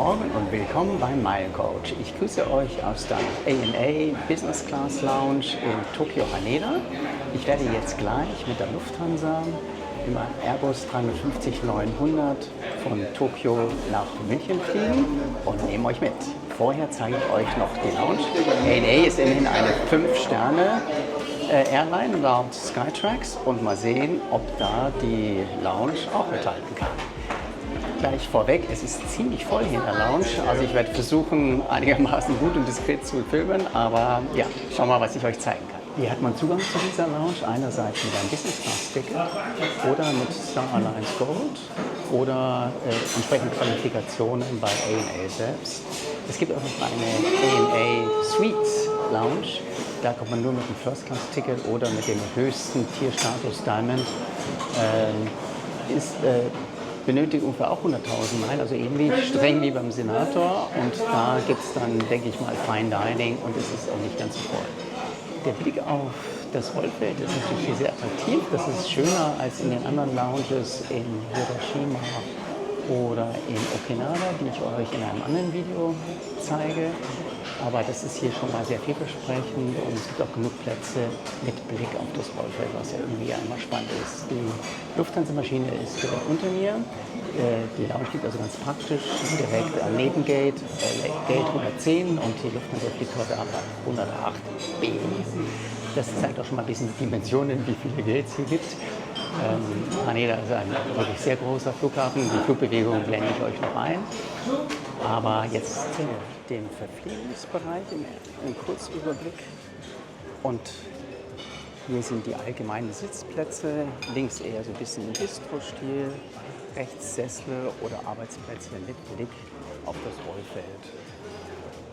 Morgen und willkommen beim Mile Coach. Ich grüße euch aus der ANA Business Class Lounge in Tokio Haneda. Ich werde jetzt gleich mit der Lufthansa im Airbus 350-900 von Tokio nach München fliegen und nehme euch mit. Vorher zeige ich euch noch die Lounge. ANA ist immerhin eine 5-Sterne Airline laut Skytrax und mal sehen, ob da die Lounge auch mithalten kann. Gleich vorweg, es ist ziemlich voll hier in der Lounge, also ich werde versuchen einigermaßen gut und diskret zu filmen, aber ja, schauen wir mal, was ich euch zeigen kann. Hier hat man Zugang zu dieser Lounge, einerseits mit einem Business Class Ticket oder mit Star Alliance Gold oder entsprechend Qualifikationen bei ANA selbst. Es gibt auch noch eine ANA Suite Lounge, da kommt man nur mit dem First Class Ticket oder mit dem höchsten Tierstatus Diamond. Benötigt ungefähr auch 100.000 Meilen, also ähnlich streng wie beim Senator. Und da gibt es dann, denke ich mal, Fine Dining und es ist auch nicht ganz so voll. Der Blick auf das Rollfeld ist natürlich hier sehr attraktiv. Das ist schöner als in den anderen Lounges in Hiroshima oder in Okinawa, die ich euch in einem anderen Video zeige. Aber das ist hier schon mal sehr vielversprechend und es gibt auch genug Plätze mit Blick auf das Rollfeld, was ja irgendwie einmal spannend ist. Die Lufthansa-Maschine ist direkt unter mir. Die Lounge liegt also ganz praktisch direkt am Nebengate, Gate 110 und die Lufthansa fliegt heute ab 108B. Das zeigt auch schon mal ein bisschen die Dimensionen, wie viele Gates hier gibt. Haneda ist ein wirklich sehr großer Flughafen. Die Flugbewegung blende ich euch noch ein. Aber jetzt den Verpflegungsbereich im Kurzüberblick. Und hier sind die allgemeinen Sitzplätze. Links eher so ein bisschen im Bistro-Stil. Rechts Sessel oder Arbeitsplätze mit Blick auf das Rollfeld.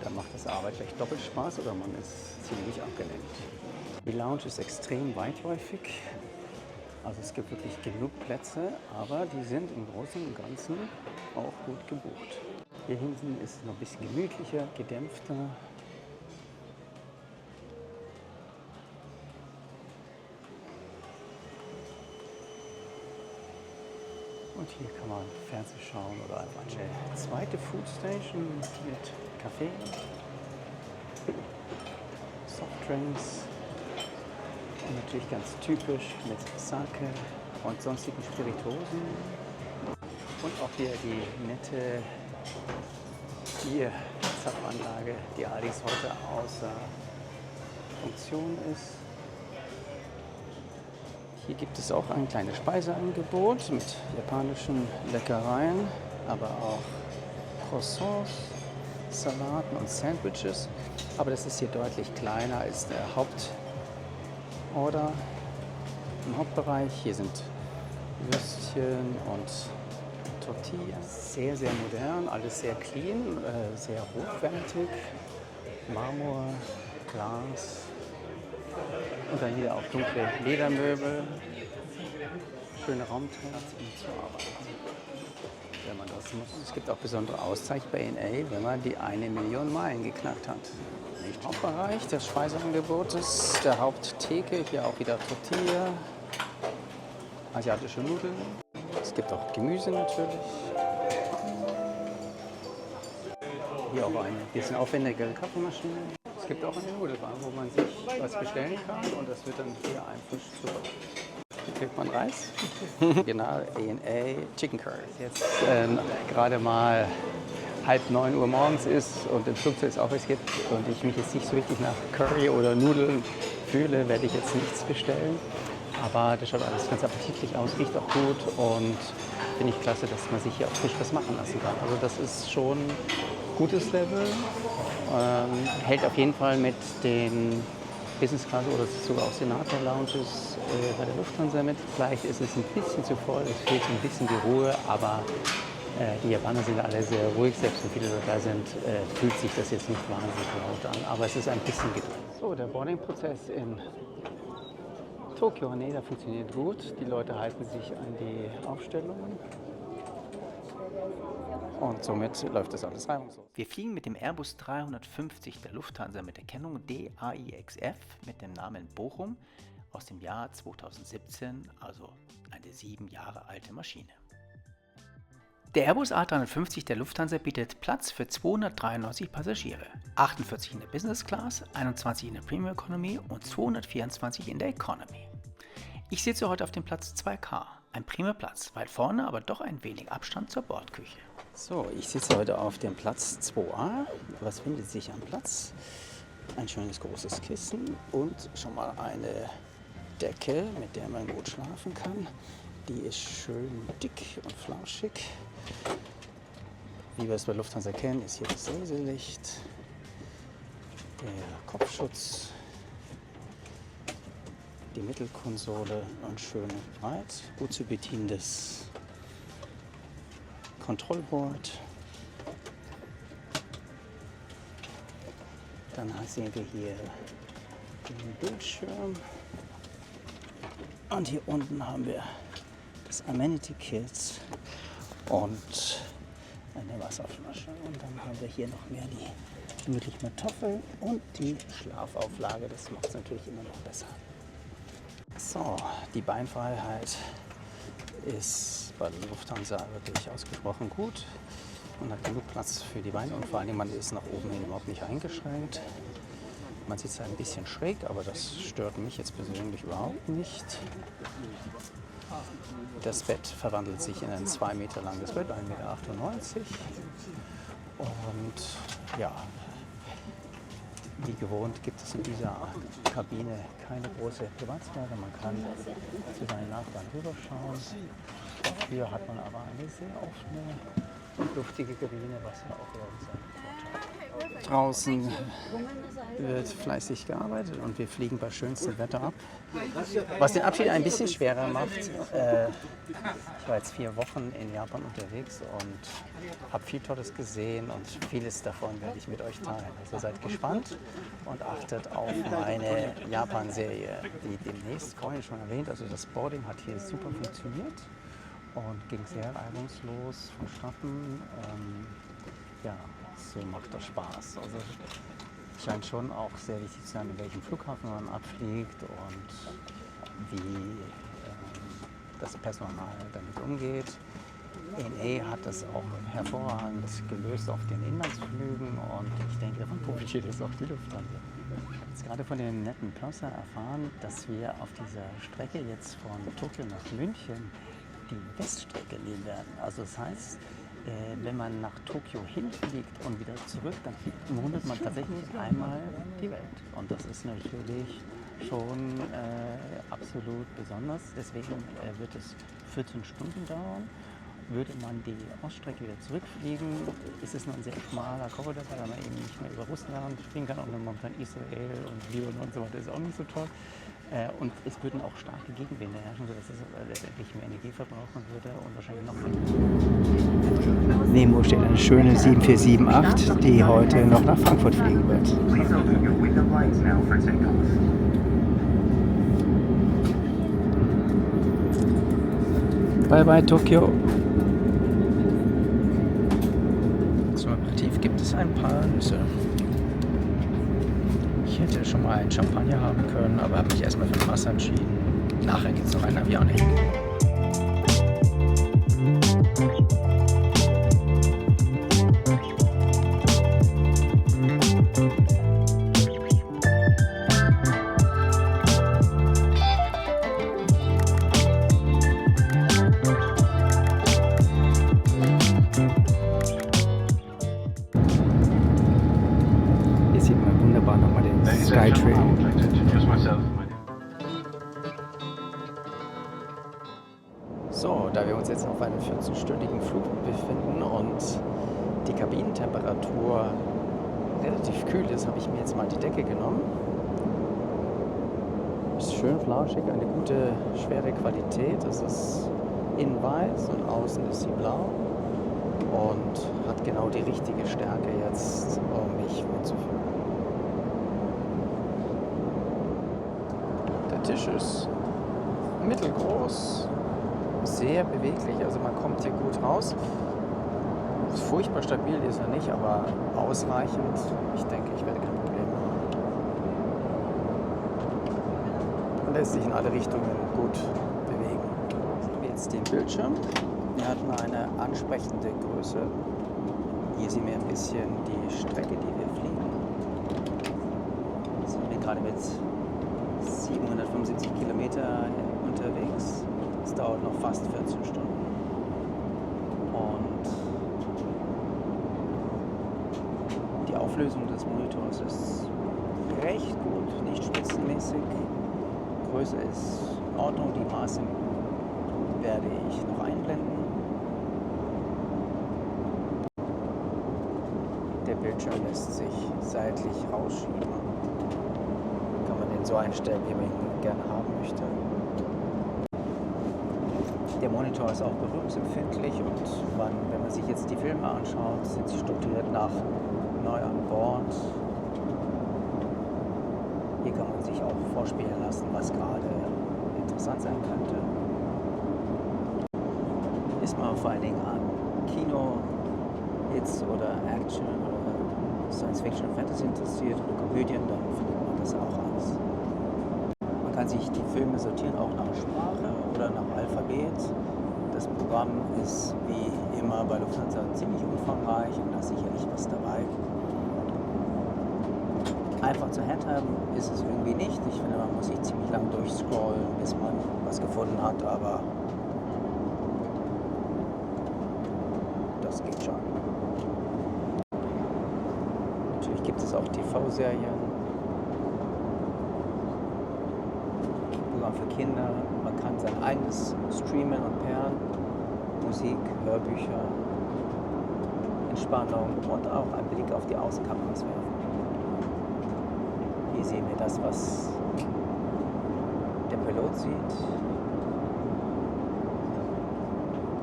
Da macht das Arbeit vielleicht doppelt Spaß oder man ist ziemlich abgelenkt. Die Lounge ist extrem weitläufig. Also es gibt wirklich genug Plätze, aber die sind im Großen und Ganzen auch gut gebucht. Hier hinten ist es noch ein bisschen gemütlicher, gedämpfter. Und hier kann man Fernsehen schauen oder einfach eine zweite Foodstation mit Kaffee, Softdrinks. Und natürlich ganz typisch mit Sake und sonstigen Spirituosen. Und auch hier die nette Zapfanlage, die allerdings heute außer Funktion ist. Hier gibt es auch ein kleines Speiseangebot mit japanischen Leckereien, aber auch Croissants, Salaten und Sandwiches. Aber das ist hier deutlich kleiner als der Hauptorder im Hauptbereich. Hier sind Würstchen und Tortillas. Sehr, sehr modern, alles sehr clean, sehr hochwertig. Marmor, Glas und dann hier auch dunkle Ledermöbel. Schöne Raumtrends, um zu arbeiten, wenn man das muss. Es gibt auch besondere Auszeichnungen bei ANA, wenn man die 1 Million Meilen geknackt hat. Im Hauptbereich des Speiseangebotes, der Haupttheke, hier auch wieder Tortilla, asiatische Nudeln. Es gibt auch Gemüse natürlich. Hier auch eine bisschen aufwendige Kaffeemaschine. Es gibt auch eine Nudelbar, wo man sich was bestellen kann und das wird dann hier einfach super. Hier kriegt man Reis. Genau, ANA Chicken Curry. Jetzt gerade mal 8:30 Uhr morgens ist und im Flugzeug es auch was gibt und ich mich jetzt nicht so richtig nach Curry oder Nudeln fühle, werde ich jetzt nichts bestellen. Aber das schaut alles ganz appetitlich aus, riecht auch gut und finde ich klasse, dass man sich hier auch frisch was machen lassen kann. Also das ist schon ein gutes Level, hält auf jeden Fall mit den Business Class oder sogar auch Senator Lounges bei der Lufthansa mit. Vielleicht ist es ein bisschen zu voll, es fehlt so ein bisschen die Ruhe, aber die Japaner sind alle sehr ruhig, selbst wenn viele da sind, fühlt sich das jetzt nicht wahnsinnig laut an, aber es ist ein bisschen gedrängt. So, der Boarding-Prozess in Tokio Haneda funktioniert gut. Die Leute halten sich an die Aufstellungen. Und somit läuft das alles reibungslos. Wir fliegen mit dem Airbus 350 der Lufthansa mit der Kennung DAIXF mit dem Namen Bochum aus dem Jahr 2017, also eine 7 Jahre alte Maschine. Der Airbus A350 der Lufthansa bietet Platz für 293 Passagiere, 48 in der Business Class, 21 in der Premium Economy und 224 in der Economy. Ich sitze heute auf dem Platz 2K, ein prima Platz, weit vorne, aber doch ein wenig Abstand zur Bordküche. So, ich sitze heute auf dem Platz 2a. Was findet sich am Platz? Ein schönes großes Kissen und schon mal eine Decke, mit der man gut schlafen kann. Die ist schön dick und flauschig. Wie wir es bei Lufthansa kennen, ist hier das Sessellicht, der Kopfschutz, die Mittelkonsole und schön breit, gut zu bedienendes Kontrollboard. Dann sehen wir hier den Bildschirm und hier unten haben wir das Amenity Kit und eine Wasserflasche. Und dann haben wir hier noch mehr die gemütlichen Kartoffeln und die Schlafauflage. Das macht es natürlich immer noch besser. So, die Beinfreiheit ist bei der Lufthansa wirklich ausgesprochen gut. Man hat genug Platz für die Beine und vor allem man ist nach oben hin überhaupt nicht eingeschränkt. Man sitzt ein bisschen schräg, aber das stört mich jetzt persönlich überhaupt nicht. Das Bett verwandelt sich in ein 2 Meter langes Bett, 1,98 Meter. Und ja, wie gewohnt gibt es in dieser Kabine keine große Privatsphäre. Man kann zu seinen Nachbarn rüberschauen. Hier hat man aber eine sehr offene, luftige Kabine, was ja auch irgendwie seinen Vorteil hat. Draußen wird fleißig gearbeitet und wir fliegen bei schönstem Wetter ab. Was den Abschied ein bisschen schwerer macht, ich war jetzt 4 Wochen in Japan unterwegs und habe viel Tolles gesehen und vieles davon werde ich mit euch teilen. Also seid gespannt und achtet auf meine Japan-Serie, die demnächst, vorhin schon erwähnt, also das Boarding hat hier super funktioniert und ging sehr reibungslos vonstatten. Ja, so macht das Spaß. Also scheint schon auch sehr wichtig zu sein, in welchem Flughafen man abfliegt und wie das Personal damit umgeht. ANA hat das auch hervorragend gelöst auf den Inlandsflügen und ich denke, davon profitiert jetzt auch die Lufthansa. Jetzt gerade von dem netten Purser erfahren, dass wir auf dieser Strecke jetzt von Tokio nach München die Weststrecke nehmen werden. Also das heißt, wenn man nach Tokio hinfliegt und wieder zurück, dann umrundet man tatsächlich einmal die Welt. Und das ist natürlich schon absolut besonders. Deswegen wird es 14 Stunden dauern. Würde man die Oststrecke wieder zurückfliegen, ist es nur ein sehr schmaler Korridor, weil man eben nicht mehr über Russland fliegen kann und dann momentan Israel und Libanon und so weiter ist auch nicht so toll. Und es würden auch starke Gegenwinde herrschen, sodass es letztendlich mehr Energie verbrauchen würde und wahrscheinlich noch mehr. Nemo steht eine schöne 7478, die heute noch nach Frankfurt fliegen wird. Bye bye Tokio. Zum Aperitif gibt es ein paar Nüsse. Ich hätte schon mal einen Champagner haben können, aber habe mich erstmal für Wasser entschieden. Nachher gibt es noch einen Avionic. Hier sieht man wunderbar nochmal den Skytrain. So, da wir uns jetzt auf einem 14-stündigen Flug befinden und die Kabinentemperatur relativ kühl ist, habe ich mir jetzt mal die Decke genommen. Ist schön flauschig, eine gute, schwere Qualität. Es ist innen weiß und außen ist sie blau und hat genau die richtige Stärke jetzt, um mich wohlzufühlen. Der Tisch ist mittelgroß, sehr beweglich, also man kommt hier gut raus. Furchtbar stabil ist er nicht, aber ausreichend. Ich denke, ich werde kein Problem haben. Man lässt sich in alle Richtungen gut bewegen. Jetzt den Bildschirm. Er hat mal eine ansprechende Größe. Hier sehen wir ein bisschen die Strecke, die wir fliegen. Sind wir gerade mit 775 Kilometer unterwegs. Es dauert noch fast 14 Stunden. Und die Auflösung des Monitors ist recht gut, nicht spitzenmäßig. Größe ist in Ordnung, die Maße werde ich noch einblenden. Der Bildschirm lässt sich seitlich rausschieben. Kann man den so einstellen, wie man ihn gerne haben möchte. Der Monitor ist auch berührungsempfindlich und wenn man sich jetzt die Filme anschaut, sind sie strukturiert nach neu an Bord. Hier kann man sich auch vorspielen lassen, was gerade interessant sein könnte. Ist man vor allen Dingen an Kino-Hits oder Action oder Science-Fiction, Fantasy interessiert oder Komödien, dann findet man das auch alles. Man kann sich die Filme sortieren, auch nach Sprache oder nach Alphabet. Das Programm ist wie immer bei Lufthansa ziemlich umfangreich und da ist sicherlich was dabei. Einfach zu handhaben ist es irgendwie nicht. Ich finde, man muss sich ziemlich lang durchscrollen, bis man was gefunden hat, aber das geht schon. Natürlich gibt es auch TV-Serien, Programm für Kinder. Man kann sein eigenes streamen und pairen, Musik, Hörbücher, Entspannung und auch einen Blick auf die Außenkameras werfen. Hier sehen wir das, was der Pilot sieht.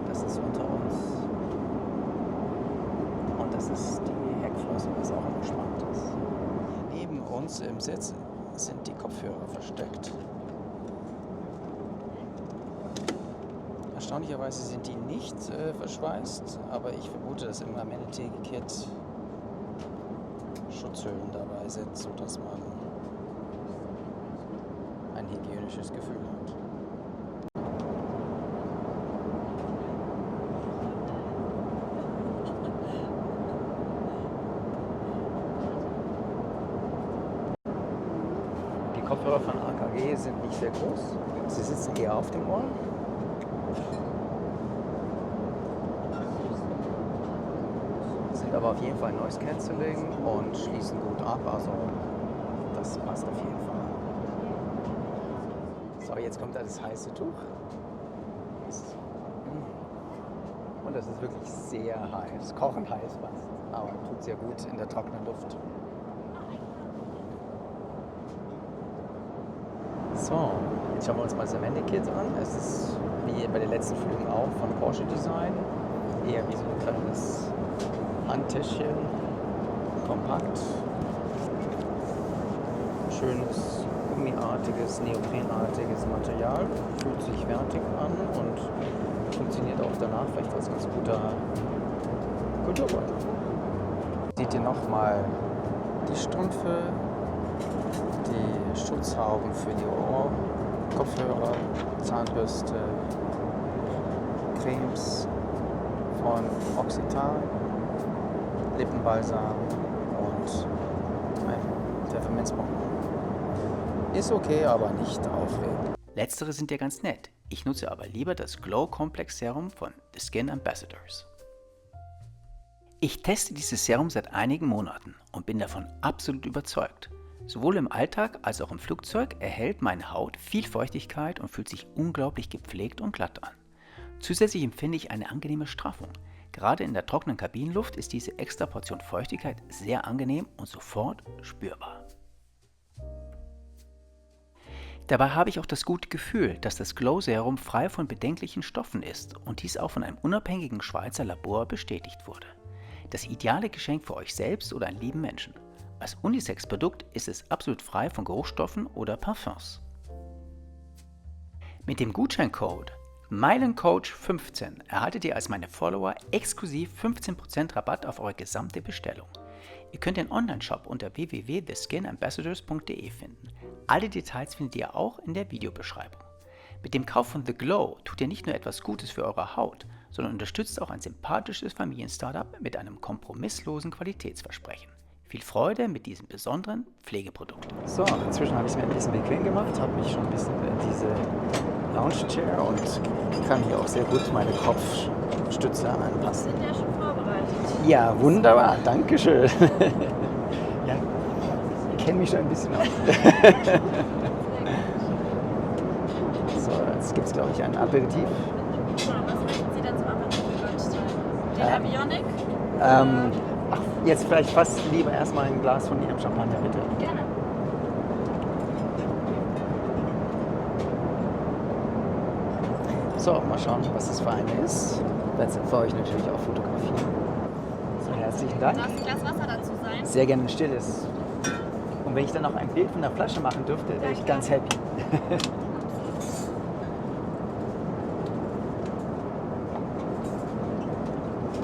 Das ist unter uns. Und das ist die Heckflosse, was auch entspannt ist. Neben uns im Sitz sind die Kopfhörer versteckt. Erstaunlicherweise sind die nicht verschweißt, aber ich vermute, dass im Amenity-Kit Schutzhüllen dabei sind, sodass man ein hygienisches Gefühl hat. Die Kopfhörer von AKG sind nicht sehr groß. Sie sitzen eher auf dem Ohr. Sind aber auf jeden Fall Noise Cancelling und schließen gut ab, also das passt auf jeden Fall. So, jetzt kommt da das heiße Tuch. Und das ist wirklich sehr heiß, kochend heiß fast, aber tut sehr gut in der trockenen Luft. So, jetzt schauen wir uns mal das Amenity-Kit an. Es ist wie bei den letzten Flügen auch von Porsche Design, eher wie so ein kleines Handtäschchen, kompakt, schönes gummiartiges, neoprenartiges Material, fühlt sich wertig an und funktioniert auch danach vielleicht als ganz guter Kulturbeutel. Seht ihr nochmal die Strümpfe, die Schutzhauben für die Ohr, Kopfhörer, Zahnbürste, Cremes von Occitan, Lippenbalsam und ein Pfefferminzbonbon. Ist okay, aber nicht aufregend. Letztere sind ja ganz nett. Ich nutze aber lieber das Glow Complex Serum von The Skin Ambassadors. Ich teste dieses Serum seit einigen Monaten und bin davon absolut überzeugt. Sowohl im Alltag als auch im Flugzeug erhält meine Haut viel Feuchtigkeit und fühlt sich unglaublich gepflegt und glatt an. Zusätzlich empfinde ich eine angenehme Straffung. Gerade in der trockenen Kabinenluft ist diese extra Portion Feuchtigkeit sehr angenehm und sofort spürbar. Dabei habe ich auch das gute Gefühl, dass das Glow Serum frei von bedenklichen Stoffen ist und dies auch von einem unabhängigen Schweizer Labor bestätigt wurde. Das ideale Geschenk für euch selbst oder einen lieben Menschen. Als Unisex-Produkt ist es absolut frei von Geruchsstoffen oder Parfums. Mit dem Gutscheincode MeilenCoach15 erhaltet ihr als meine Follower exklusiv 15% Rabatt auf eure gesamte Bestellung. Ihr könnt den Online-Shop unter www.theskinambassadors.de finden. Alle Details findet ihr auch in der Videobeschreibung. Mit dem Kauf von The Glow tut ihr nicht nur etwas Gutes für eure Haut, sondern unterstützt auch ein sympathisches Familien-Startup mit einem kompromisslosen Qualitätsversprechen. Viel Freude mit diesem besonderen Pflegeprodukt. So, inzwischen habe ich es mir ein bisschen bequem gemacht, habe mich schon ein bisschen in diese Lounge-Chair und kann hier auch sehr gut meine Kopfstütze anpassen. Sind ja schon vorbereitet. Ja, wunderbar, danke schön. Ja, ich kenne mich schon ein bisschen aus. So, jetzt gibt es, glaube ich, ein Aperitif. So, was möchten Sie denn zum Aperitif für Lunchtime? Den Avionic? Ach, jetzt vielleicht fast lieber erstmal ein Glas von Ihrem Champagner, bitte. Gerne. So, mal schauen, was das für eine ist. Ich werde es für euch natürlich auch fotografieren. So, herzlichen Dank. Darf ein Glas Wasser dazu sein? Sehr gerne ein stilles. Und wenn ich dann noch ein Bild von der Flasche machen dürfte, wäre ich ganz happy.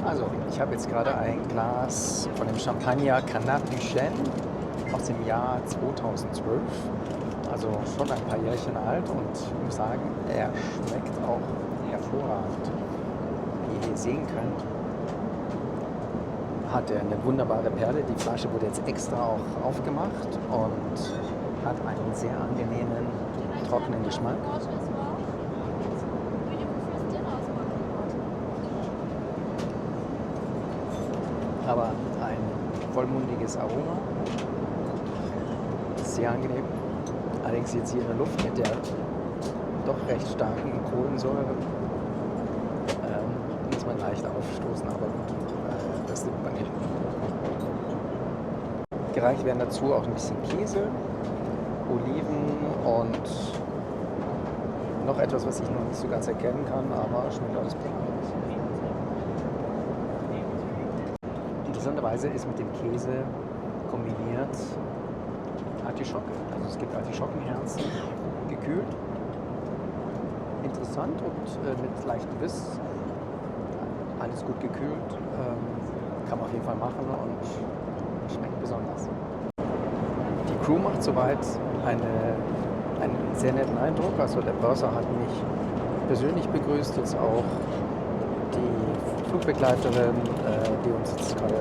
Also, ich habe jetzt gerade ein Glas von dem Champagner Canard du Chêne aus dem Jahr 2012. Also schon ein paar Jährchen alt und ich muss sagen, er schmeckt auch hervorragend. Wie ihr hier sehen könnt, hat er eine wunderbare Perle. Die Flasche wurde jetzt extra auch aufgemacht und hat einen sehr angenehmen, trockenen Geschmack. Aber ein vollmundiges Aroma. Sehr angenehm. Allerdings jetzt hier in der Luft mit der doch recht starken Kohlensäure muss man leicht aufstoßen, aber gut, das nimmt man hin. Gereicht werden dazu auch ein bisschen Käse, Oliven und noch etwas, was ich noch nicht so ganz erkennen kann, aber schmeckt alles prima. Interessanterweise ist mit dem Käse kombiniert Artischocke. Also es gibt Artischockenherzen, gekühlt, interessant und mit leichtem Biss. Alles gut gekühlt, kann man auf jeden Fall machen und schmeckt besonders. Die Crew macht soweit einen sehr netten Eindruck. Also der Börser hat mich persönlich begrüßt, jetzt auch die Flugbegleiterin, die uns jetzt gerade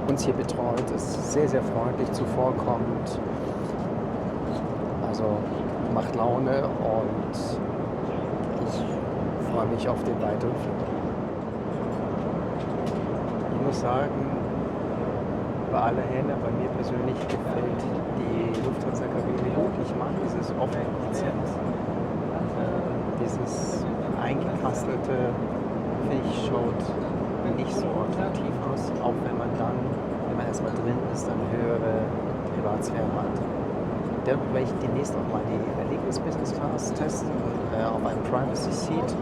uns hier betreut, ist sehr, sehr freundlich zuvorkommend. Also macht Laune und ich freue mich auf den weiteren Flug. Ich muss sagen, bei aller Hähne, bei mir persönlich gefällt die Lufthansa-Kabine gut. Ich mag dieses offene Konzept. Dieses eingekasselte, finde ich, schaut nicht so attraktiv aus, auch wenn man erstmal drin ist, eine höhere Privatsphäre hat. Da werde ich demnächst auch mal die Erlebnis Business Class testen, auf einem Privacy Seat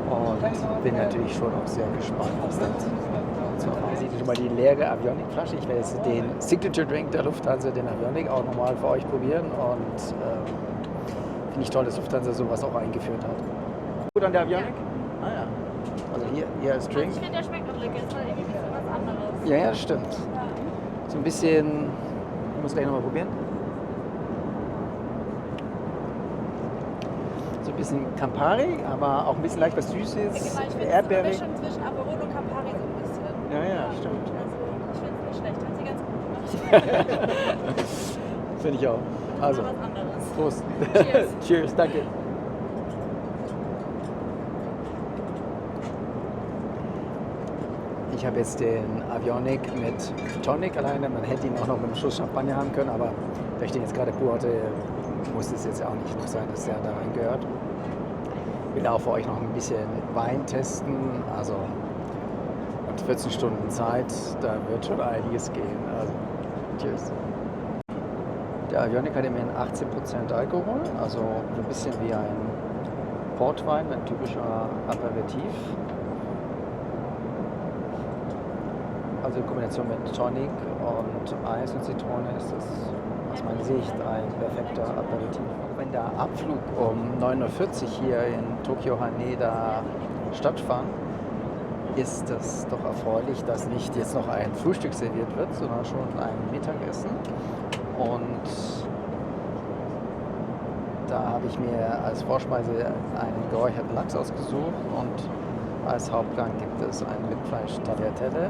und bin natürlich schon auch sehr gespannt, was das so aussieht. Schon mal die leere Avionic-Flasche. Ich werde jetzt den Signature Drink der Lufthansa, den Avionic, auch nochmal für euch probieren und finde ich toll, dass Lufthansa sowas auch eingeführt hat. Gut an der Avionic? Ah ja. Also hier ist Drink. Ich finde, der schmeckt noch lecker. Ist halt irgendwie ein bisschen was anderes. Ja, das stimmt. Ja. So ein bisschen, ich muss gleich nochmal probieren. So ein bisschen Campari, aber auch ein bisschen leicht was Süßes, Genau, ich finde es eine erdbeerig. Mischung zwischen Aperol und Campari so ein bisschen. Ja, stimmt. Also, ich finde es nicht schlecht. Haben Sie ganz gut gemacht. Finde ich auch. Also, Mal was anderes. Prost. Cheers. Cheers, danke. Ich habe jetzt den Avionic mit Tonic alleine. Man hätte ihn auch noch mit einem Schuss Champagner haben können, aber da ich den jetzt gerade pur hatte, muss es jetzt auch nicht noch sein, dass der da reingehört. Ich will auch für euch noch ein bisschen Wein testen. Also und 14 Stunden Zeit, da wird schon einiges gehen. Also, tschüss. Der Avionic hat immerhin 18% Alkohol, also so ein bisschen wie ein Portwein, ein typischer Aperitif. Also in Kombination mit Tonic und Eis und Zitrone ist das aus meiner Sicht ein perfekter Aperitif. Wenn der Abflug um 9:40 Uhr hier in Tokio Haneda stattfand, ist es doch erfreulich, dass nicht jetzt noch ein Frühstück serviert wird, sondern schon ein Mittagessen. Und da habe ich mir als Vorspeise einen geräucherten Lachs ausgesucht und als Hauptgang gibt es ein Rindfleisch Tagliatelle.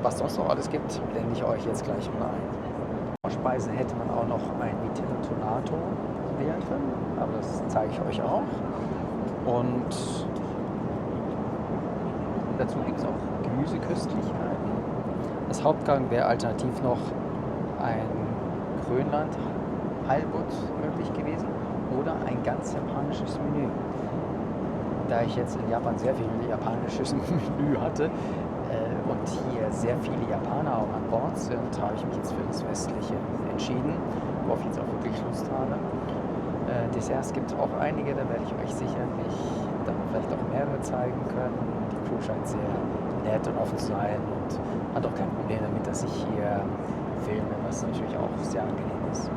Was sonst noch alles gibt, blende ich euch jetzt gleich mal ein. Vorspeise hätte man auch noch ein Vitello Tonato wählen können, aber das zeige ich euch auch. Und dazu gibt es auch Gemüseköstlichkeiten. Als Hauptgang wäre alternativ noch ein Grönland Halbut möglich gewesen oder ein ganz japanisches Menü. Da ich jetzt in Japan sehr viel japanisches Menü hatte und hier sehr viele Japaner auch an Bord sind, habe ich mich jetzt für das Westliche entschieden, worauf ich jetzt auch wirklich Lust habe. Desserts gibt es auch einige, da werde ich euch sicherlich dann vielleicht auch mehrere zeigen können. Die Crew scheint sehr nett und offen zu sein und hat auch kein Problem damit, dass ich hier filme, was natürlich auch sehr angenehm ist.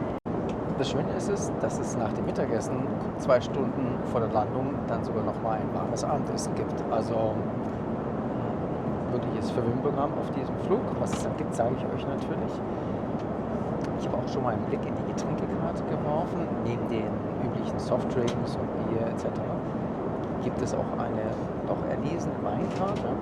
Das Schöne ist es, dass es nach dem Mittagessen 2 Stunden vor der Landung dann sogar noch mal ein warmes Abendessen gibt. Also wirkliches Verwöhnprogramm auf diesem Flug. Was es dann gibt, zeige ich euch natürlich. Ich habe auch schon mal einen Blick in die Getränkekarte geworfen. Neben den üblichen Softdrinks und Bier etc. gibt es auch eine doch erlesene Weinkarte.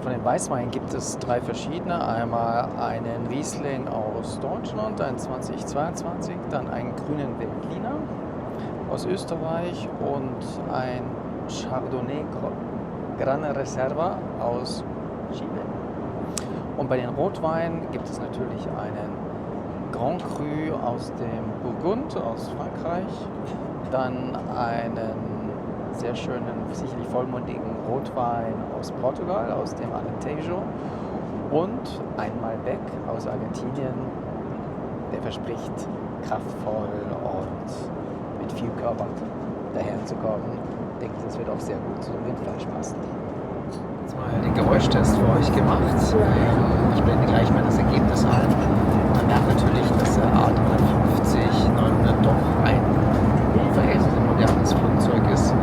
Von den Weißweinen gibt es 3 verschiedene. Einmal einen Riesling aus Deutschland, einen 2022, dann einen grünen Veltliner aus Österreich und ein Chardonnay Gran Reserva aus Chile. Und bei den Rotweinen gibt es natürlich einen Grand Cru aus dem Burgund aus Frankreich, dann einen sehr schönen, sicherlich vollmundigen Rotwein aus Portugal, aus dem Alentejo und ein Malbec aus Argentinien, der verspricht kraftvoll und mit viel Körper daherzukommen. Ich denke, das wird auch sehr gut zu dem Rindfleisch passen. Jetzt mal den Geräuschtest für euch gemacht. Ich blende gleich mal das Ergebnis ein. Man merkt natürlich, dass der A350-900 doch ein verhältnismäßig modernes Flugzeug ist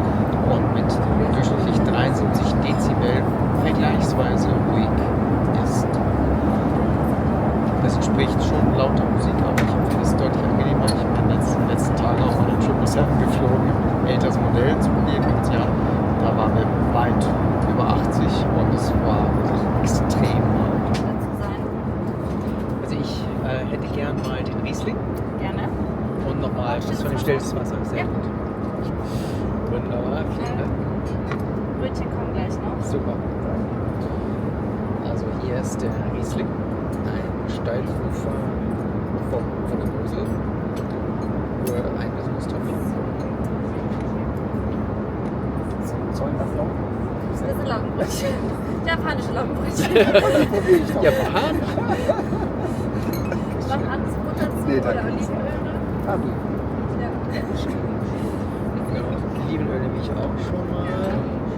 und mit durchschnittlich 73 Dezibel vergleichsweise ruhig ist. Das entspricht schon lauter Musik, aber ich finde es deutlich angenehmer. Ich bin jetzt in den letzten Tagen auch mal den 777 geflogen, älteres Modell zugegeben, ja, da waren wir weit über 80 und es war wirklich extrem laut. Also ich hätte gern mal den Riesling. Gerne. Und nochmal was von dem stilltes Wasser. Sehr Ja. gut. Wunderbar, vielen Dank. Brötchen kommen gleich noch. Super. Also hier ist der Riesling, ein Steilufer von der Mosel. Nur ein besonderes Tröpfchen. Zollenbachlauch. Das sind Laugenbrötchen. Japanische Laugenbrötchen. Japan? Noch anderes Brot dazu Nee, oder danke. Olivenöl? Ah, du. Ja. Olivenöl nehme ich auch schon mal.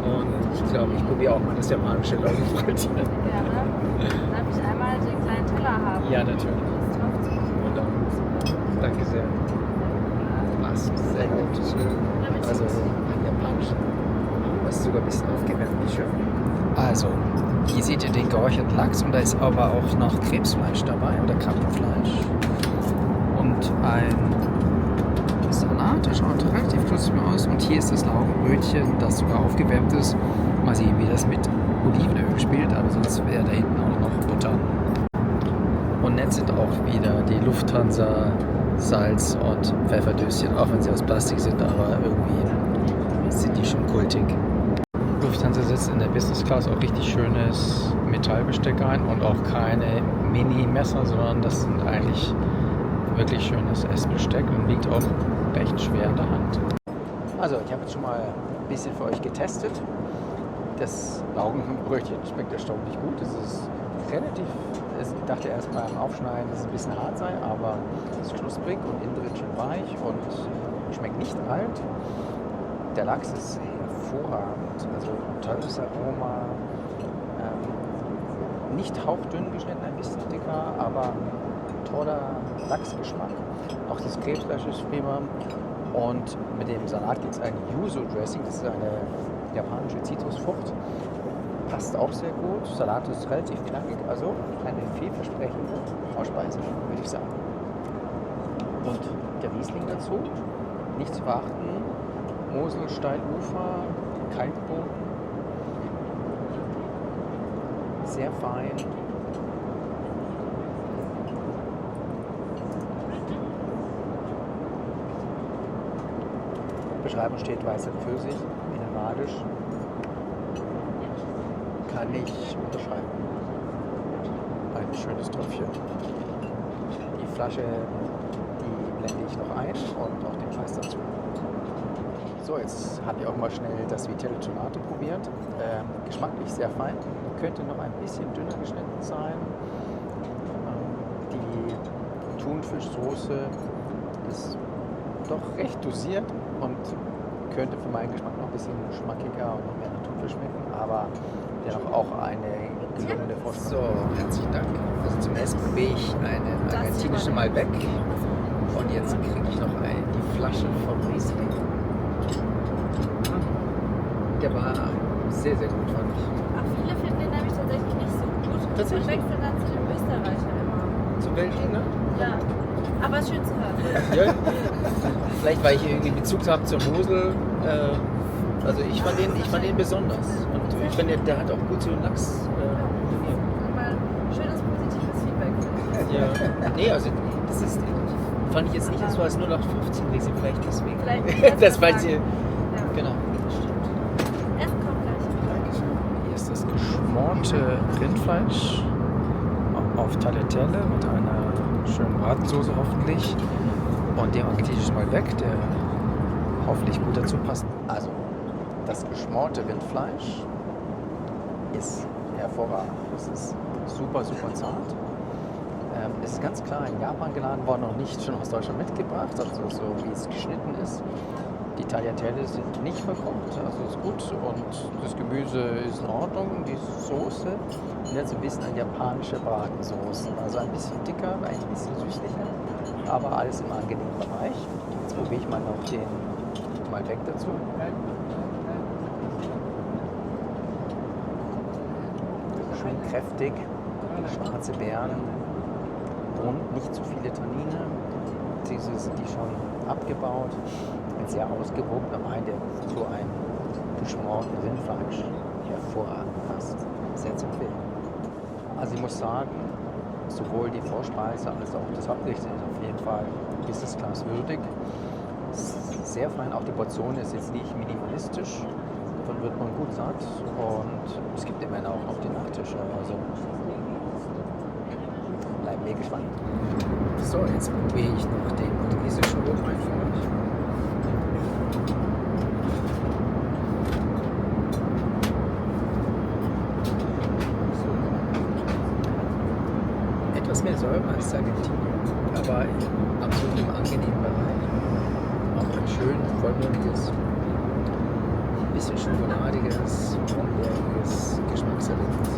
Und ich glaube, ich probiere auch mal das japanische Laugenbrötchen. Ja, ne? Darf ich einmal den kleinen Teller haben? Ja, natürlich. Wunderbar. Danke sehr. Was? Sehr gut. Also, ein japanischer. Das ist sogar ein bisschen aufgewärmt, wie schön. Also, hier seht ihr den geräucherten Lachs und da ist aber auch noch Krebsfleisch dabei oder Krabbenfleisch. Und ein Salat, der schaut relativ knusprig aus. Und hier ist das Laugenbrötchen, das sogar aufgewärmt ist. Mal sehen, wie das mit Olivenöl spielt, aber sonst wäre da hinten auch noch Butter. Und nett sind auch wieder die Lufthansa Salz- und Pfefferdöschen, auch wenn sie aus Plastik sind, aber irgendwie sind die schon kultig. Lufthansa setzt in der Business Class auch richtig schönes Metallbesteck ein und auch keine Mini-Messer, sondern das sind eigentlich wirklich schönes Essbesteck und liegt auch recht schwer in der Hand. Also ich habe jetzt schon mal ein bisschen für euch getestet. Das Laugenbrötchen schmeckt erstaunlich gut. Es ist relativ, ich dachte erst beim Aufschneiden, dass es ein bisschen hart sei, aber es ist knusprig und innen drin schön weich und schmeckt nicht alt. Der Lachs ist hervorragend, also tolles Aroma, nicht hauchdünn geschnitten, ein bisschen dicker, aber toller Lachsgeschmack. Auch das Krebsfleisch ist prima und mit dem Salat gibt es ein Yuzu Dressing, das ist eine japanische Zitrusfrucht. Passt auch sehr gut. Salat ist relativ knackig, also eine vielversprechende Vorspeise, würde ich sagen. Und der Riesling dazu, nicht zu verachten, Mosel, Steilufer, Kalkboden. Sehr fein. Beschreibung steht weißer Pfirsich, mineralisch. Kann ich unterschreiben. Ein schönes Tröpfchen. Die Flasche, die blende ich noch ein und auch den Preis dazu. So, jetzt habe ich auch mal schnell das Vitello Tonato probiert. Geschmacklich sehr fein. Könnte noch ein bisschen dünner geschnitten sein. Die Thunfischsoße ist doch recht dosiert und könnte für meinen Geschmack noch ein bisschen schmackiger und noch mehr nach Thunfisch schmecken, aber dennoch auch eine gelungene Vorspeise. So, herzlichen Dank. Also zum Essen probiere ich einen argentinischen Malbec und jetzt kriege ich noch die Flasche vom Riesling. Der war sehr, sehr gut, fand ich. Ach, viele finden den nämlich tatsächlich nicht so gut. Tatsächlich? Und wechseln dann zu dem Österreicher immer. Zu welchen, ne? Ja, aber schön zu hören. Ja. Vielleicht, weil ich irgendwie Bezug habe zur Mosel. Also ich fand den besonders. Und ich finde, der hat auch gut zu den Lachs imponiert. Mal schönes, positives Feedback. Ja. Nee, also das ist, fand ich jetzt nicht so als 0815 Riesling, vielleicht deswegen. Vielleicht das war hier. ja. Genau. Stimmt. Essen kommt gleich. Hier ist das geschmorte Rindfleisch auf Tagliatelle mit einer schönen Bratensoße hoffentlich und dem argentinischen Malbec, der hoffentlich gut dazu passt. Also, das geschmorte Rindfleisch ist hervorragend. Es ist super, super zart. Es ist ganz klar in Japan geladen worden und nicht schon aus Deutschland mitgebracht, also so wie es geschnitten ist. Die Tagliatelle sind nicht verkocht, also ist gut und das Gemüse ist in Ordnung, die Soße und jetzt ein bisschen eine japanische Bratensoße, also ein bisschen dicker, eigentlich ein bisschen süßlicher, aber alles im angenehmen Bereich. Jetzt probiere ich mal noch den Malbec dazu. Schön kräftig, schwarze Beeren und nicht zu viele Tannine. Diese sind die schon abgebaut. Ein sehr ausgewogener Wein, der zu einem geschmorten Rindfleisch hervorragend passt. Sehr zu empfehlen. Also ich muss sagen, sowohl die Vorspeise als auch das Hauptgericht sind auf jeden Fall Business Class würdig. Sehr fein, auch die Portion ist jetzt nicht minimalistisch, davon wird man gut satt und es gibt immerhin auch noch die Nachtische. Also bleiben wir gespannt. So, jetzt probiere ich noch den portugiesischen Rotwein für euch. Etwas mehr Säure als Argentinien, aber absolut im angenehmen Bereich. Auch ein schön vollmundiges, ein bisschen schokoladiges, brombeeriges Geschmackserlebnis.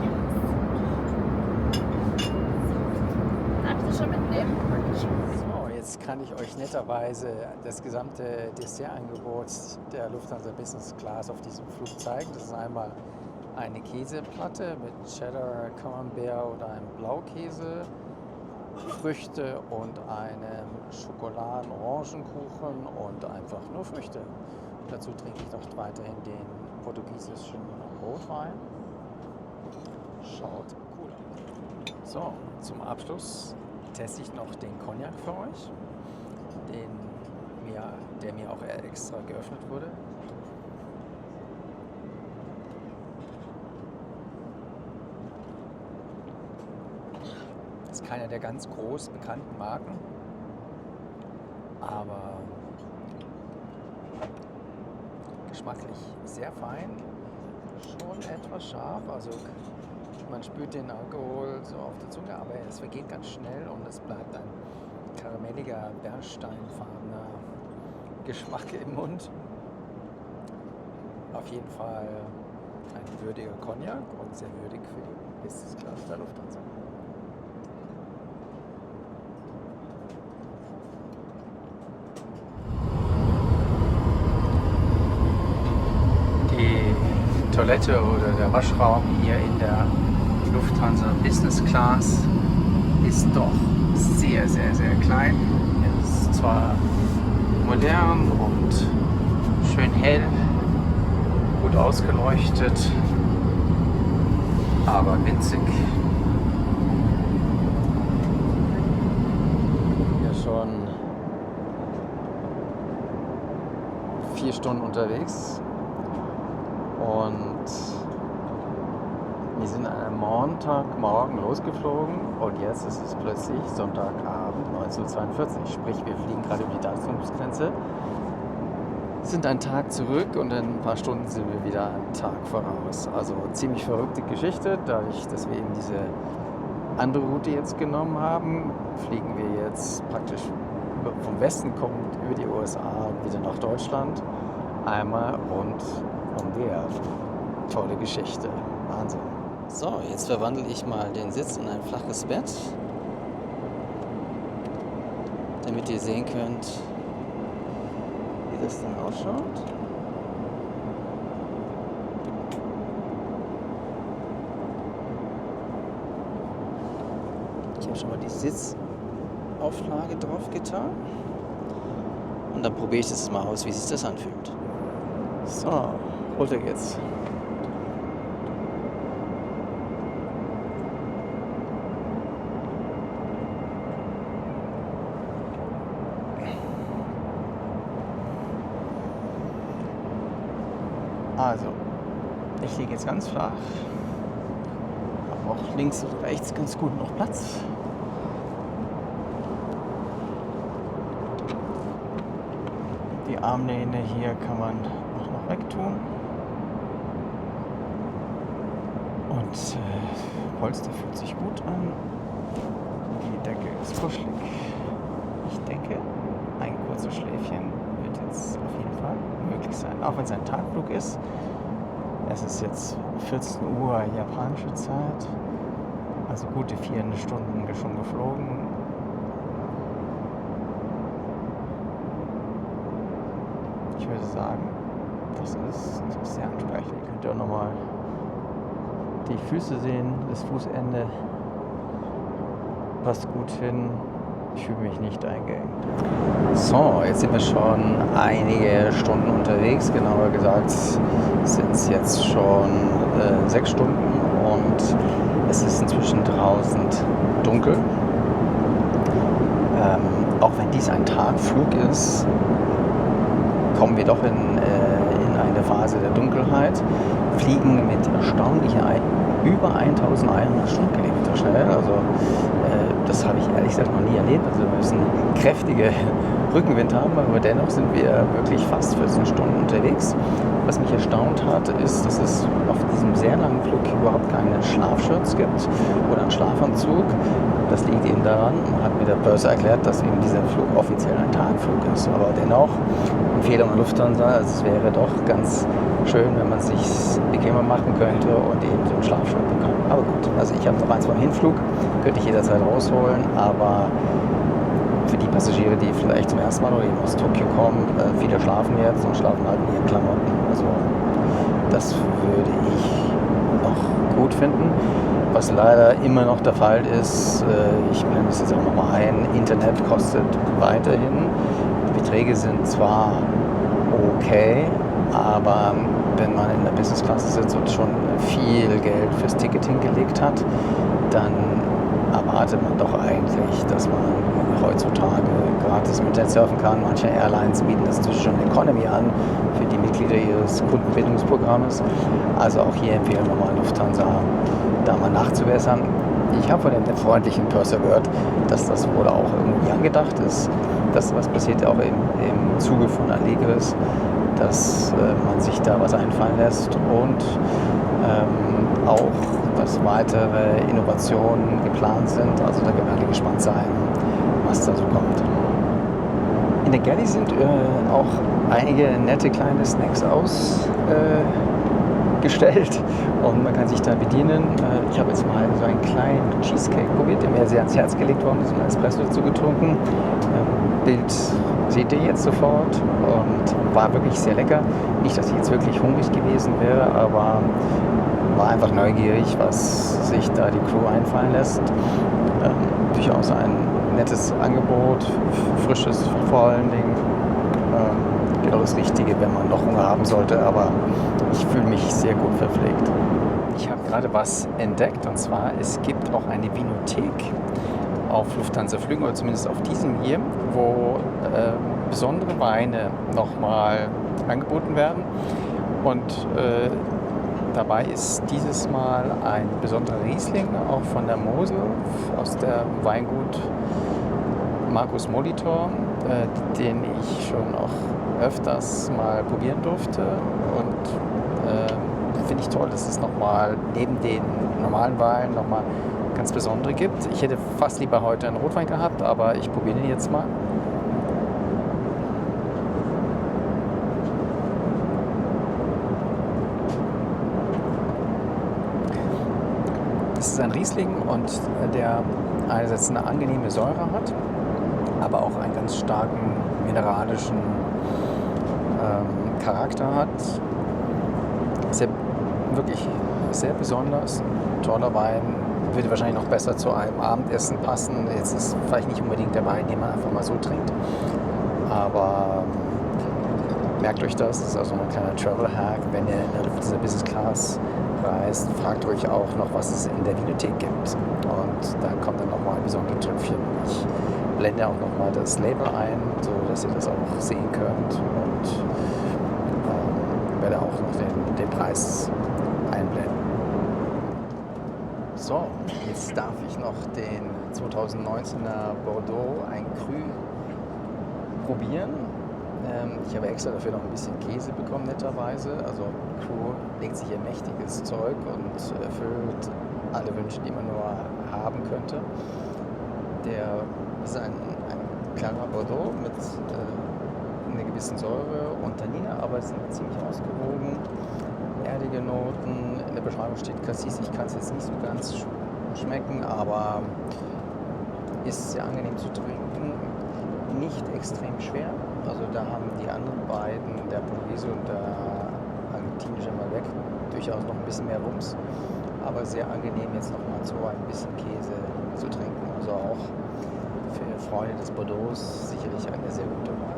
Darf ich das schon mitnehmen? So, jetzt kann ich euch netterweise das gesamte Dessertangebot der Lufthansa Business Class auf diesem Flug zeigen. Das ist einmal eine Käseplatte mit Cheddar, Camembert oder einem Blaukäse, Früchte und einem Schokoladen-Orangenkuchen und einfach nur Früchte. Dazu trinke ich noch weiterhin den portugiesischen Rotwein. Schaut cool aus. So, zum Abschluss teste ich noch den Cognac für euch, der mir auch extra geöffnet wurde. Das ist keiner der ganz groß bekannten Marken, aber geschmacklich sehr fein, schon etwas scharf, also man spürt den Alkohol so auf der Zunge, aber es vergeht ganz schnell und es bleibt ein karamelliger, bernsteinfarbener Geschmack im Mund. Auf jeden Fall ein würdiger Cognac und sehr würdig für die Business Class der Lufthansa. Die Toilette oder der Waschraum hier in der Lufthansa Business Class ist doch sehr, sehr, sehr klein. Er ist zwar modern und schön hell, gut ausgeleuchtet, aber winzig. Ja, schon 4 Stunden unterwegs und wir sind an einem Montagmorgen losgeflogen und jetzt ist es plötzlich Sonntagabend 19:42 Uhr. Sprich, wir fliegen gerade über die Datumsgrenze, sind einen Tag zurück und in ein paar Stunden sind wir wieder einen Tag voraus. Also ziemlich verrückte Geschichte. Dadurch, dass wir eben diese andere Route jetzt genommen haben, fliegen wir jetzt praktisch vom Westen kommend über die USA wieder nach Deutschland. Einmal rund um die Erde. Tolle Geschichte. Wahnsinn. So, jetzt verwandle ich mal den Sitz in ein flaches Bett, damit ihr sehen könnt, wie das dann ausschaut. Ich habe schon mal die Sitzauflage drauf getan und dann probiere ich das mal aus, wie sich das anfühlt. So, runter geht's. Also, ich liege jetzt ganz flach, habe auch links und rechts ganz gut noch Platz. Die Armlehne hier kann man auch noch wegtun. Und Polster fühlt sich gut an. Die Decke ist kuschelig. Ich denke, ein kurzes Schläfchen wird jetzt auf jeden Fall möglich sein, auch wenn es ein Tagflug ist. Es ist jetzt 14 Uhr japanische Zeit, also gute 4 Stunden schon geflogen. Ich würde sagen, das ist sehr ansprechend. Ihr könnt ja auch nochmal die Füße sehen, das Fußende passt gut hin. Ich fühle mich nicht eingeengt. So, jetzt sind wir schon einige Stunden unterwegs. Genauer gesagt sind es jetzt schon 6 Stunden und es ist inzwischen draußen dunkel. Auch wenn dies ein Tagflug ist, kommen wir doch in eine Phase der Dunkelheit, fliegen mit erstaunlicher über 1100 Stundenkilometer schnell. Also das habe ich ehrlich gesagt noch nie erlebt. Also wir müssen kräftige Rückenwind haben, aber dennoch sind wir wirklich fast 14 Stunden unterwegs. Was mich erstaunt hat, ist, dass es auf diesem sehr langen Flug überhaupt keinen Schlafschutz gibt oder einen Schlafanzug. Das liegt eben daran, man hat mir der Börse erklärt, dass eben dieser Flug offiziell ein Tagflug ist. Aber dennoch, Empfehlung an Lufthansa, also es wäre doch ganz schön, wenn man es sich bequemer machen könnte und eben so einen Schlafschutz bekommt. Aber gut, also ich habe noch eins beim Hinflug, könnte ich jederzeit rausholen, aber für die Passagiere, die vielleicht zum ersten Mal oder eben aus Tokio kommen, viele schlafen jetzt und schlafen halt in ihren Klamotten. Also das würde ich auch gut finden. Was leider immer noch der Fall ist, ich blende es jetzt auch nochmal ein, Internet kostet weiterhin. Die Beträge sind zwar okay, aber wenn man in der Business-Klasse sitzt und schon viel Geld fürs Ticket hingelegt hat, dann erwartet man doch eigentlich, dass man heutzutage gratis im Internet surfen kann. Manche Airlines bieten das inzwischen schon Economy an für die Mitglieder ihres Kundenbindungsprogrammes. Also auch hier empfehlen wir mal Lufthansa, da mal nachzubessern. Ich habe von dem freundlichen Purser gehört, dass das wohl auch irgendwie angedacht ist. Das was passiert auch im Zuge von Allegris, dass man sich da was einfallen lässt und auch, dass weitere Innovationen geplant sind. Also da können wir alle gespannt sein, was da so kommt. In der Galley sind auch einige nette kleine Snacks ausgestellt und man kann sich da bedienen. Ich habe jetzt mal so einen kleinen Cheesecake probiert, der mir sehr ans Herz gelegt worden ist, und einen Espresso dazu getrunken. Bild seht ihr jetzt sofort und war wirklich sehr lecker. Nicht, dass ich jetzt wirklich hungrig gewesen wäre, aber war einfach neugierig, was sich da die Crew einfallen lässt. Durchaus ein nettes Angebot, frisches vor allen Dingen, genau das Richtige, wenn man noch Hunger haben sollte, aber ich fühle mich sehr gut verpflegt. Ich habe gerade was entdeckt, und zwar, es gibt auch eine Vinothek auf Lufthansa-Flügen, oder zumindest auf diesem hier, wo besondere Weine nochmal angeboten werden. Und dabei ist dieses Mal ein besonderer Riesling, auch von der Mosel, aus der Weingut Markus Molitor, den ich schon auch öfters mal probieren durfte. Und finde ich toll, dass es nochmal neben den normalen Weinen nochmal ganz besondere gibt. Ich hätte fast lieber heute einen Rotwein gehabt, aber ich probiere den jetzt mal. Das ist ein Riesling, und der einerseits eine angenehme Säure hat, aber auch einen ganz starken mineralischen Charakter hat. Wirklich sehr besonders, toller Wein, würde wahrscheinlich noch besser zu einem Abendessen passen. Jetzt ist vielleicht nicht unbedingt der Wein, den man einfach mal so trinkt, aber merkt euch das ist also ein kleiner Travel-Hack. Wenn ihr in dieser Business Class reist, fragt euch auch noch, was es in der Vinothek gibt, und da kommt dann nochmal ein besonderes Tröpfchen. Ich blende auch nochmal das Label ein, so dass ihr das auch sehen könnt, und werde auch noch den Preis einblenden. So, jetzt darf ich noch den 2019er Bordeaux ein Cru probieren. Ich habe extra dafür noch ein bisschen Käse bekommen, netterweise. Also Cru legt sich ein mächtiges Zeug und erfüllt alle Wünsche, die man nur haben könnte. Der ist ein klarer Bordeaux mit einer gewissen Säure und Tannine, aber es sind ziemlich ausgewogen. Erdige Noten. In der Beschreibung steht Cassis. Ich kann es jetzt nicht so ganz schmecken, aber ist sehr angenehm zu trinken. Nicht extrem schwer. Also da haben die anderen beiden, der Portugiese und der argentinische Malbec, durchaus noch ein bisschen mehr Wumms. Aber sehr angenehm, jetzt nochmal so ein bisschen Käse zu trinken. Also auch für Freunde des Bordeaux sicherlich eine sehr gute Wahl.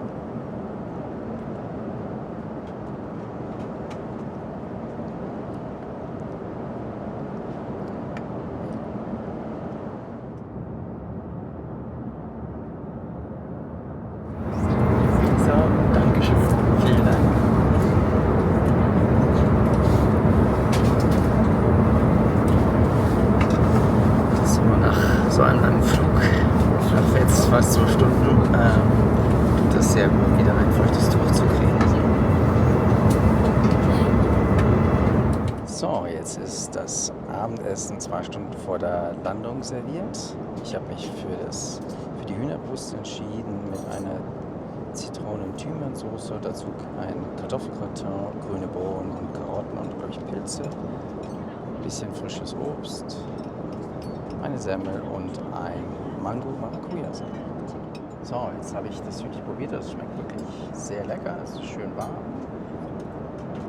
Fast 2 Stunden tut das sehr gut, wieder ein feuchtes Tuch zu kriegen. So, jetzt ist das Abendessen 2 Stunden vor der Landung serviert. Ich habe mich für die Hühnerbrust entschieden mit einer Zitronen-Thymian-Soße, dazu ein Kartoffelgratin, grüne Bohnen und Karotten und, glaube ich, Pilze, ein bisschen frisches Obst, eine Semmel und ein Mango-Maracuja-Salat. So, jetzt habe ich das Hühnchen probiert. Das schmeckt wirklich sehr lecker. Es ist schön warm.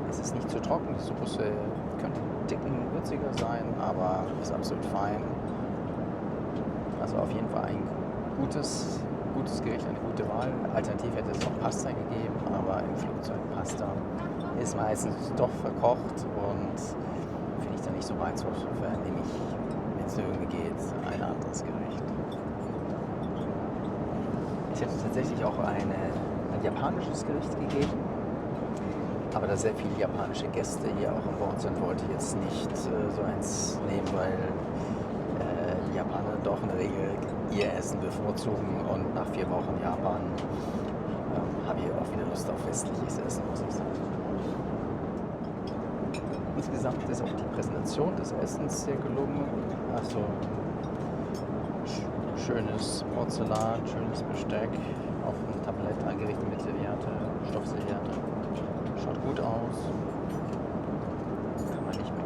Es ist nicht zu trocken. Die Soße könnte einen Ticken würziger sein, aber ist absolut fein. Also auf jeden Fall ein gutes Gericht, eine gute Wahl. Alternativ hätte es noch Pasta gegeben, aber im Flugzeug Pasta ist meistens doch verkocht und finde ich dann nicht so reizvoll. Insofern nehme ich, wenn es irgendwie geht, ein anderes Gericht. Es hätte tatsächlich auch ein japanisches Gericht gegeben, aber da sehr viele japanische Gäste hier auch an Bord sind, wollte ich jetzt nicht so eins nehmen, weil die Japaner doch in der Regel ihr Essen bevorzugen, und nach 4 Wochen Japan habe ich auch wieder Lust auf westliches Essen, muss ich sagen. Insgesamt ist auch die Präsentation des Essens sehr gelungen. Also schönes Porzellan, schönes Besteck, auf dem Tablett angerichtet mit Serviette, Stoffserviette. Schaut gut aus. Kann man nicht mehr.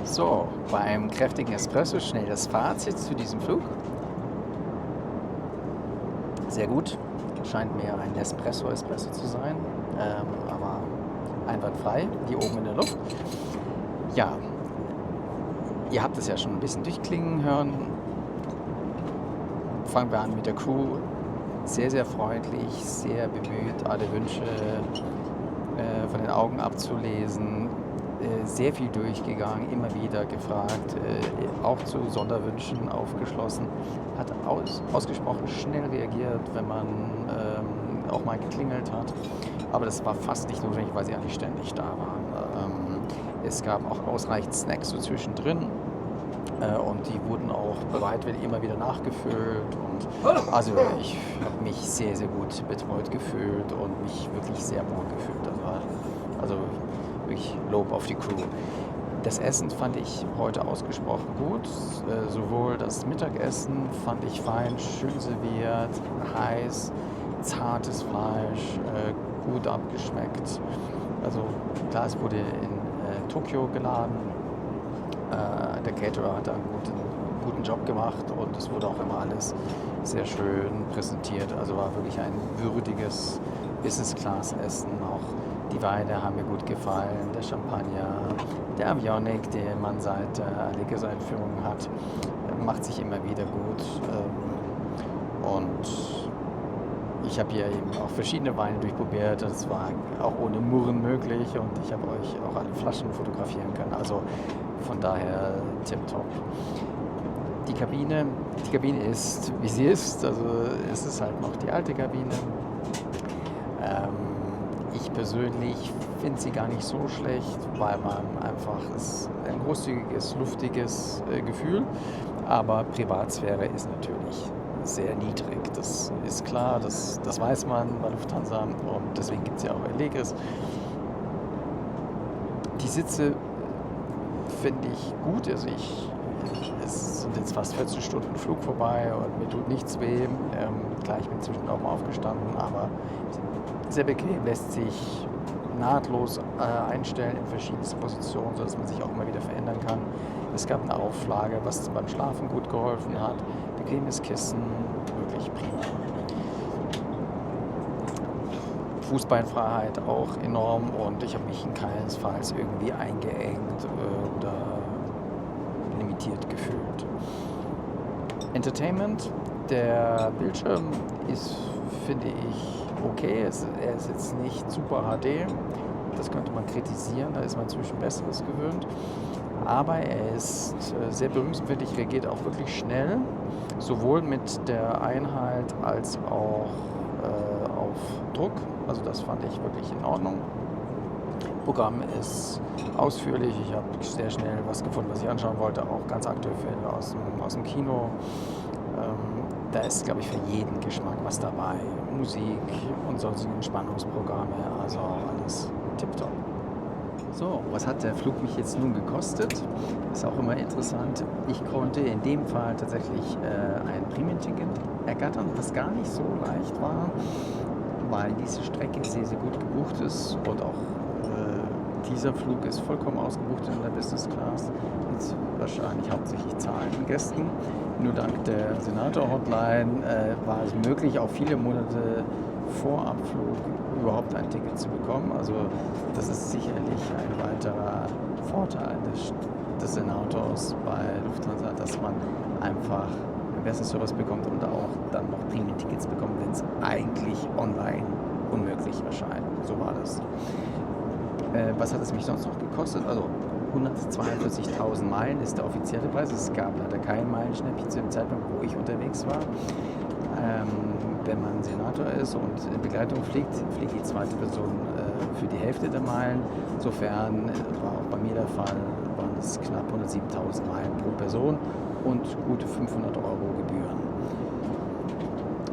So, beim kräftigen Espresso schnell das Fazit zu diesem Flug. Sehr gut. Scheint mir ein Espresso zu sein, aber einwandfrei, hier oben in der Luft. Ja, ihr habt es ja schon ein bisschen durchklingen hören. Fangen wir an mit der Crew. sehr, sehr freundlich, sehr bemüht, alle Wünsche von den Augen abzulesen, sehr viel durchgegangen, immer wieder gefragt, auch zu Sonderwünschen aufgeschlossen, hat ausgesprochen schnell reagiert, wenn man auch mal geklingelt hat. Aber das war fast nicht notwendig, weil sie eigentlich ständig da waren. Es gab auch ausreichend Snacks so zwischendrin. Und die wurden auch bereitwillig immer wieder nachgefüllt. Und also ich habe mich sehr, sehr gut betreut gefühlt und mich wirklich sehr wohl gefühlt. Das war also wirklich Lob auf die Crew. Das Essen fand ich heute ausgesprochen gut. Sowohl das Mittagessen fand ich fein, schön serviert, heiß, zartes Fleisch, gut abgeschmeckt. Also klar, es wurde in Tokio geladen. Der Caterer hat da einen guten Job gemacht und es wurde auch immer alles sehr schön präsentiert. Also war wirklich ein würdiges Business-Class-Essen. Auch die Weine haben mir gut gefallen, der Champagner, der Avionic, den man seit Allegris-Einführung hat, macht sich immer wieder gut. Und ich habe hier eben auch verschiedene Weine durchprobiert. Das war auch ohne Murren möglich und ich habe euch auch alle Flaschen fotografieren können. Also von daher tipptopp. Die Kabine ist, wie sie ist. Also es ist halt noch die alte Kabine. Ich persönlich finde sie gar nicht so schlecht, weil man einfach ist ein großzügiges, luftiges Gefühl. Aber Privatsphäre ist natürlich sehr niedrig. Das ist klar, das weiß man bei Lufthansa und deswegen gibt es ja auch Allegris. Die Sitze finde ich gut. Also es sind jetzt fast 14 Stunden Flug vorbei und mir tut nichts weh. Klar, ich bin zwischendurch auch mal aufgestanden, aber sehr bequem, lässt sich nahtlos einstellen in verschiedensten Positionen, sodass man sich auch immer wieder verändern kann. Es gab eine Auflage, was beim Schlafen gut geholfen hat. Bequemes Kissen, wirklich prima. Fußbeinfreiheit auch enorm und ich habe mich in keinesfalls irgendwie eingeengt oder limitiert gefühlt. Entertainment, der Bildschirm ist, finde ich, okay. Er ist jetzt nicht super HD, das könnte man kritisieren, da ist man inzwischen Besseres gewöhnt. Aber er ist sehr berührungsempfindlich, reagiert auch wirklich schnell, sowohl mit der Einheit als auch auf Druck. Also das fand ich wirklich in Ordnung. Programm ist ausführlich, ich habe sehr schnell was gefunden, was ich anschauen wollte, auch ganz aktuelle Filme aus dem Kino. Da ist, glaube ich, für jeden Geschmack was dabei. Musik und sonstige Entspannungsprogramme, also alles tipptopp. So, was hat der Flug mich jetzt nun gekostet? Ist auch immer interessant. Ich konnte in dem Fall tatsächlich ein Premium-Ticket ergattern, was gar nicht so leicht war, weil diese Strecke sehr, sehr gut gebucht ist und auch dieser Flug ist vollkommen ausgebucht in der Business Class. Jetzt wahrscheinlich hauptsächlich zahlenden Gästen. Nur dank der Senator-Hotline war es möglich, auch viele Monate vor Abflug überhaupt ein Ticket zu bekommen. Also das ist sicherlich ein weiterer Vorteil des Senators bei Lufthansa, dass man einfach einen besseren Service bekommt und auch dann noch Premium-Tickets bekommt, wenn es eigentlich online unmöglich erscheint. So war das. Was hat es mich sonst noch gekostet? Also 142.000 Meilen ist der offizielle Preis. Es gab leider kein Meilenschnäppchen zu dem Zeitpunkt, wo ich unterwegs war. Wenn man Senator ist und in Begleitung fliegt die zweite Person für die Hälfte der Meilen. Insofern war auch bei mir der Fall, waren es knapp 107.000 Meilen pro Person und gute 500 Euro Gebühren.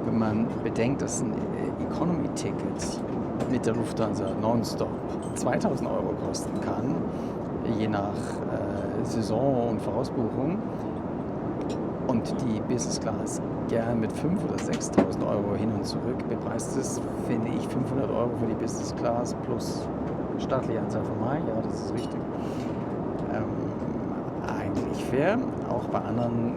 Wenn man bedenkt, dass ein Economy-Ticket mit der Lufthansa nonstop 2.000 Euro kosten kann, je nach Saison und Vorausbuchung, und die Business Class gern mit 5.000 oder 6.000 Euro hin und zurück bepreist ist, finde ich 500 Euro für die Business Class plus staatliche Anzahl von Meilen, ja, das ist richtig, eigentlich fair. Auch bei anderen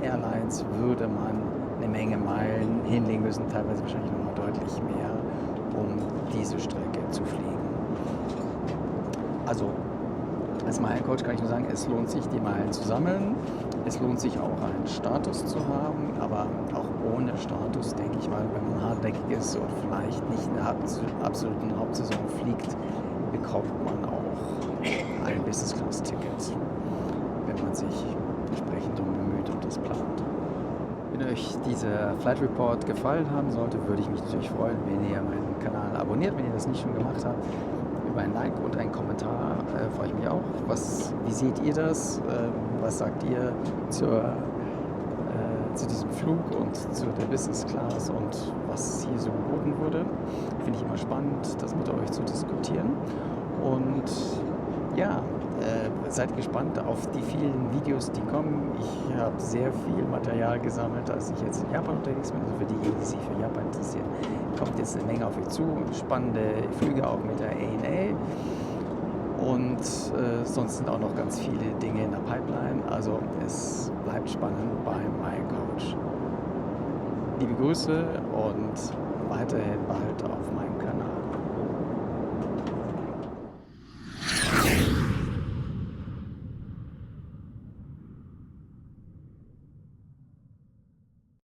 Airlines würde man eine Menge Meilen hinlegen müssen, teilweise wahrscheinlich nochmal deutlich mehr, um diese Strecke zu fliegen. Also Als Meilencoach kann ich nur sagen, es lohnt sich, die Meilen zu sammeln. Es lohnt sich auch, einen Status zu haben, aber auch ohne Status, denke ich mal, wenn man hartnäckig ist und vielleicht nicht in der absoluten Hauptsaison fliegt, bekommt man auch ein Business-Class-Ticket, wenn man sich entsprechend darum bemüht und das plant. Wenn euch dieser Flight Report gefallen haben sollte, würde ich mich natürlich freuen, wenn ihr meinen Kanal abonniert, wenn ihr das nicht schon gemacht habt. Über ein Like und einen Kommentar freue ich mich auch. Wie seht ihr das? Was sagt ihr zu diesem Flug und zu der Business Class und was hier so geboten wurde? Finde ich immer spannend, das mit euch zu diskutieren. Und ja, seid gespannt auf die vielen Videos, die kommen. Ich habe sehr viel Material gesammelt, als ich jetzt in Japan unterwegs bin. Also für diejenigen, die sich für Japan interessieren, kommt jetzt eine Menge auf euch zu. Spannende Flüge auch mit der ANA. Und sonst sind auch noch ganz viele Dinge in der Pipeline. Also es bleibt spannend beim Meilencoach. Liebe Grüße und weiterhin behalten